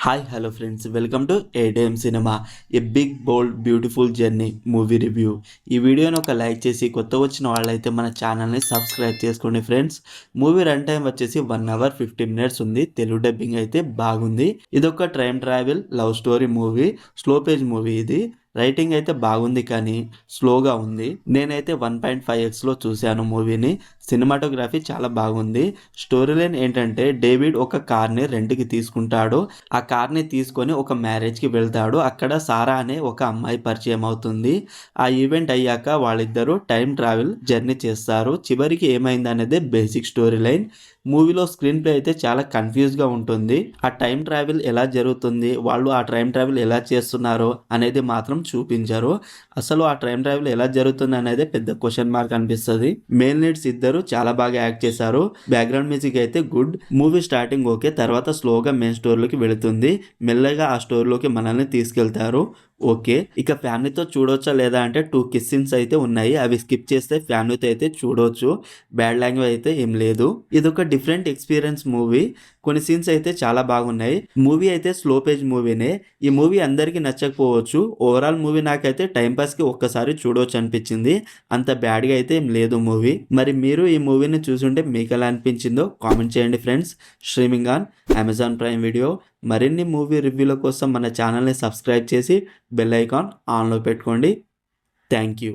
Hi hello friends, welcome to ఏడేఎం cinema, a big bold beautiful journey movie review. ఈ వీడియోని ఒక like చేసి కొత్త వచ్చిన వాళ్ళైతే మన ఛానల్ని సబ్స్క్రైబ్ చేసుకోండి ఫ్రెండ్స్. మూవీ రన్ టైం వచ్చేసి 1 hour 50 minutes ఉంది. తెలుగు డబ్బింగ్ అయితే బాగుంది. ఇదొక time travel love story movie, slow page movie. ఇది రైటింగ్ అయితే బాగుంది కానీ స్లోగా ఉంది. నేనైతే 1.5x చూశాను మూవీని. సినిమాటోగ్రఫీ చాలా బాగుంది. స్టోరీ లైన్ ఏంటంటే, డేవిడ్ ఒక కార్ని రెంట్కి తీసుకుంటాడు. ఆ కార్ని తీసుకొని ఒక మ్యారేజ్కి వెళ్తాడు. అక్కడ సారా అనే ఒక అమ్మాయి పరిచయం అవుతుంది. ఆ ఈవెంట్ అయ్యాక వాళ్ళిద్దరూ టైం ట్రావెల్ జర్నీ చేస్తారు. చివరికి ఏమైంది అనేది బేసిక్ స్టోరీ లైన్. మూవీలో స్క్రీన్ ప్లే అయితే చాలా కన్ఫ్యూజ్గా ఉంటుంది. ఆ టైం ట్రావెల్ ఎలా జరుగుతుంది, వాళ్ళు ఆ టైం ట్రావెల్ ఎలా చేస్తున్నారు అనేది మాత్రం చూపించారు. అసలు ఆ టైం ట్రావెల్ ఎలా జరుగుతుంది అనేది పెద్ద క్వశ్చన్ మార్క్ అనిపిస్తుంది. మెయిన్ లీడ్స్ ఇద్దరు చాలా బాగా యాక్ట్ చేశారు. బ్యాక్గ్రౌండ్ మ్యూజిక్ అయితే గుడ్. మూవీ స్టార్టింగ్ ఓకే, తర్వాత స్లోగా మెయిన్ స్టోరీలోకి వెళుతుంది. మెల్లగా ఆ స్టోరీలోకి మనల్ని తీసుకెళ్తారు. ఓకే, ఇక ఫ్యామిలీతో చూడొచ్చా లేదా అంటే 2 kiss scenes అయితే ఉన్నాయి. అవి స్కిప్ చేస్తే ఫ్యామిలీతో అయితే చూడొచ్చు. బ్యాడ్ లాంగ్వేజ్ అయితే ఏం లేదు. ఇదొక డిఫరెంట్ ఎక్స్పీరియన్స్ మూవీ. కొన్ని సీన్స్ అయితే చాలా బాగున్నాయి. మూవీ అయితే స్లో పేజ్ మూవీనే. ఈ మూవీ అందరికీ నచ్చకపోవచ్చు. ఓవరాల్ మూవీ నాకైతే టైంపాస్కి ఒక్కసారి చూడవచ్చు అనిపించింది. అంత బ్యాడ్గా అయితే ఏం లేదు మూవీ. మరి మీరు ఈ మూవీని చూసుంటే మీకు ఎలా అనిపించిందో కామెంట్ చేయండి friends. Streaming on Amazon prime video. మరిన్ని మూవీ రివ్యూల కోసం మన ఛానల్ని సబ్స్క్రైబ్ చేసి బెల్ ఐకాన్ ఆన్లో పెట్టుకోండి. Thank you.